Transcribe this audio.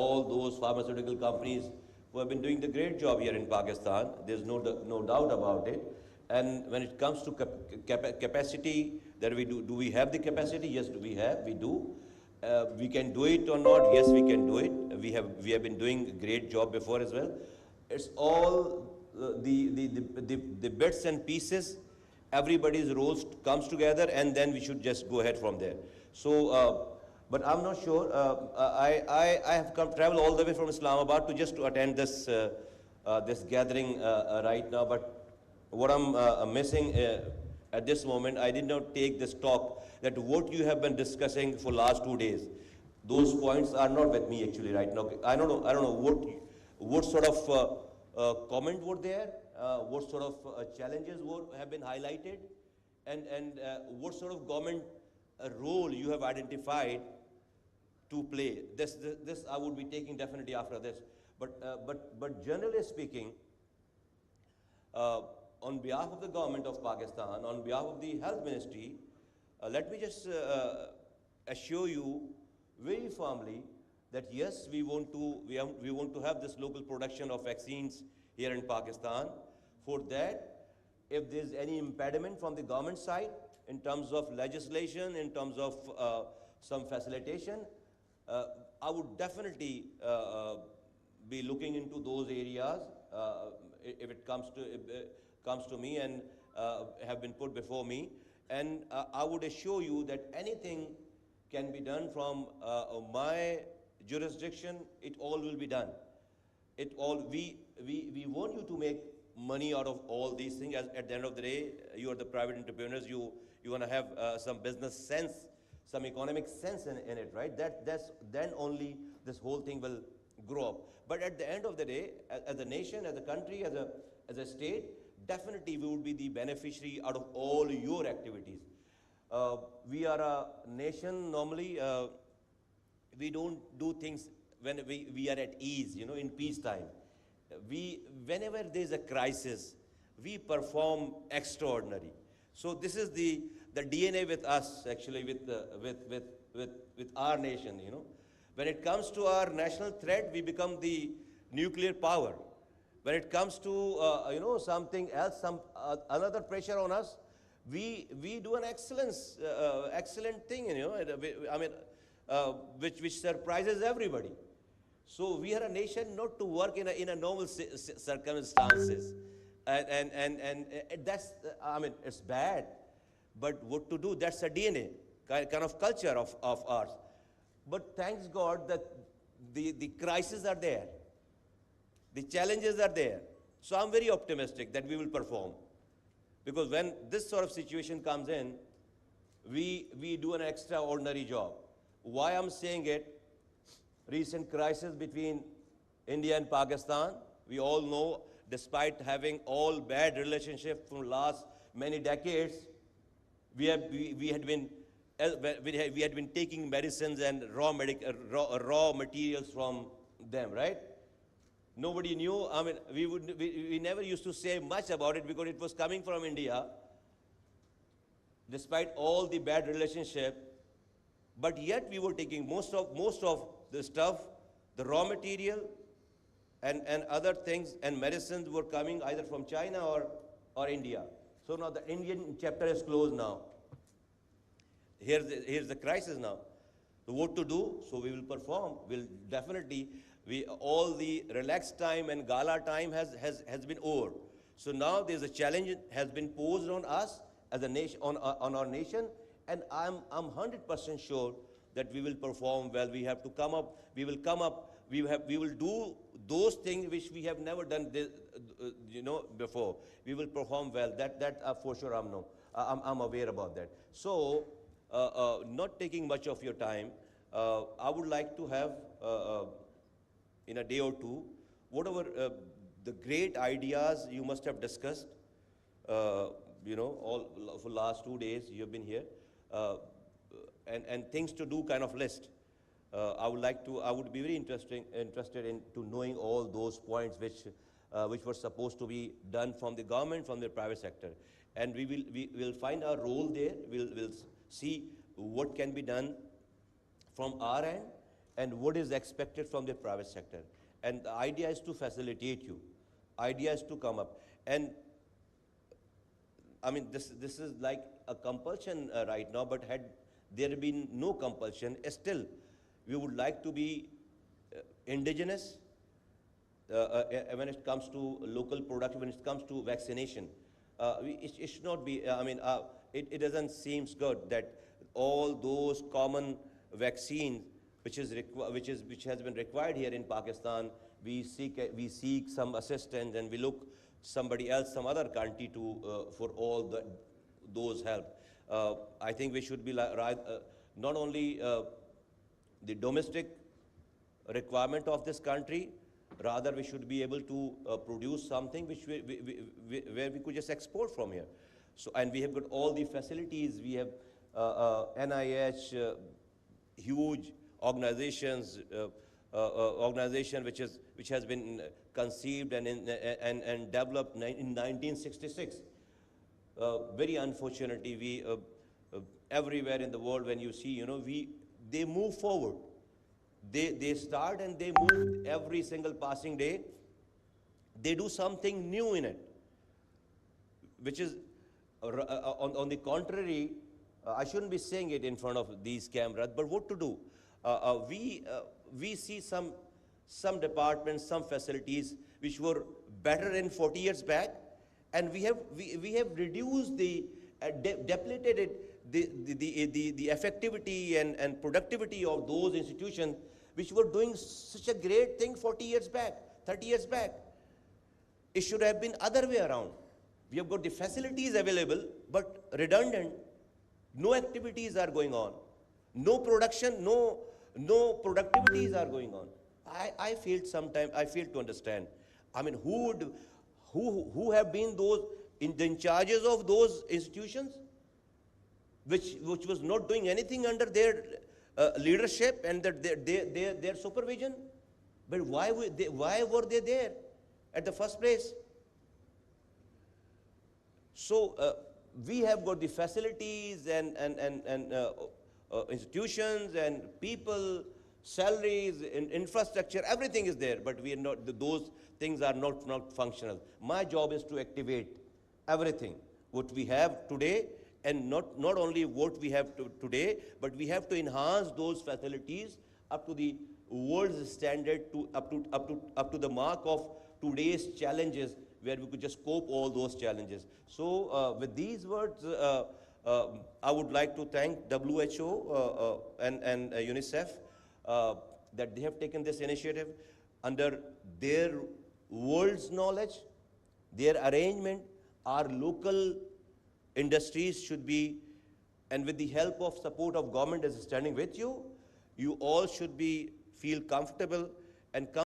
all those pharmaceutical companies who have been doing the great job here in Pakistan. There's no doubt about it. And when it comes to capacity, that do we have the capacity? Yes, we have. We do. We can do it or not? Yes, we can do it. We have been doing a great job before as well. It's all the bits and pieces. Everybody's roles comes together, and then we should just go ahead from there. So, but I'm not sure. I have traveled all the way from Islamabad to attend this this gathering right now. But what I'm missing at this moment, I did not take this talk, that what you have been discussing for last 2 days. Those points are not with me actually right now. I don't know what sort of comment were there, what sort of challenges have been highlighted, and what sort of government role you have identified to play. This I would be taking definitely after this. But generally speaking, on behalf of the government of Pakistan, on behalf of the health ministry, let me just assure you very firmly that yes, we want to have this local production of vaccines here in Pakistan. For that, if there's any impediment from the government side in terms of legislation, in terms of some facilitation, I would definitely be looking into those areas if it comes to me and have been put before me. And I would assure you that anything can be done from my jurisdiction. It all will be done. We want you to make money out of all these things. At the end of the day, you are the private entrepreneurs. You want to have some business sense, some economic sense in it, right? Then only this whole thing will grow up. But at the end of the day, as a nation, as a country, as a state, definitely we would be the beneficiary out of all your activities. We are a nation, normally, we don't do things when we are at ease, in peacetime. Whenever there's a crisis, we perform extraordinary. So this is the DNA with us, actually, with our nation, When it comes to our national threat, we become the nuclear power. When it comes to, something else, another pressure on us, we do an excellent thing, which surprises everybody. So we are a nation not to work in a normal circumstances, and that's, it's bad, but what to do? That's a DNA kind of culture of ours. But thanks God that the crises are there, the challenges are there. So I'm very optimistic that we will perform, because when this sort of situation comes in, we do an extraordinary job. Why I'm saying it? Recent crisis between India and Pakistan, we all know, despite having all bad relationship from last many decades, we had been taking medicines and raw materials from them, right? Nobody knew. We never used to say much about it because it was coming from India, despite all the bad relationship. But yet we were taking most of the stuff, the raw material, and other things, and medicines were coming either from China or India. So now the Indian chapter is closed now. Here's the crisis now. So what to do? So we will perform. We'll definitely, all the relaxed time and gala time has been over. So now there's a challenge has been posed on us as a nation, on our nation, and I'm 100% sure that we will perform well. We have to come up. We will come up. We will do those things which we have never done, before. We will perform well. That for sure I'm aware about that. So not taking much of your time, I would like to have in a day or two whatever the great ideas you must have discussed. All for last 2 days you have been here. And things to do kind of list. I would be very interested in knowing all those points which were supposed to be done from the government, from the private sector. And we will find our role there. We'll see what can be done from our end, and what is expected from the private sector. And the idea is to facilitate you. Idea is to come up. And I mean, this is like a compulsion right now, but had there been no compulsion, still, we would like to be indigenous when it comes to local product, when it comes to vaccination. It should not be, it doesn't seem good that all those common vaccines which has been required here in Pakistan, we seek some assistance and we look somebody else, some other country to for all those help. I think we should be not only the domestic requirement of this country, rather we should be able to produce something which where we could just export from here. So, and we have got all the facilities. We have NIH, huge organizations, organization which has been conceived and developed in 1966. Very unfortunately, we everywhere in the world, when you see, they move forward. They start and they move every single passing day. They do something new in it, which is on the contrary. I shouldn't be saying it in front of these cameras, but what to do? We see some departments, some facilities which were better in 40 years back, and we have reduced depleted the effectivity and productivity of those institutions which were doing such a great thing 40 years back, 30 years back. It should have been other way around. We have got the facilities available, but redundant. No activities are going on. No production, no productivities are going on. I feel to understand. I mean, who have been those in charges of those institutions, which was not doing anything under their leadership and their supervision? But why were they there at the first place? So we have got the facilities and institutions and people, salaries, infrastructure, everything is there, but we are not. Those things are not functional. My job is to activate everything what we have today, and not only what we have today, but we have to enhance those facilities up to the world's standard, up to the mark of today's challenges, where we could just cope all those challenges. So with these words, I would like to thank WHO and UNICEF that they have taken this initiative under their world's knowledge, their arrangement. Our local industries should be, and with the help of support of government is standing with you, you all should feel comfortable and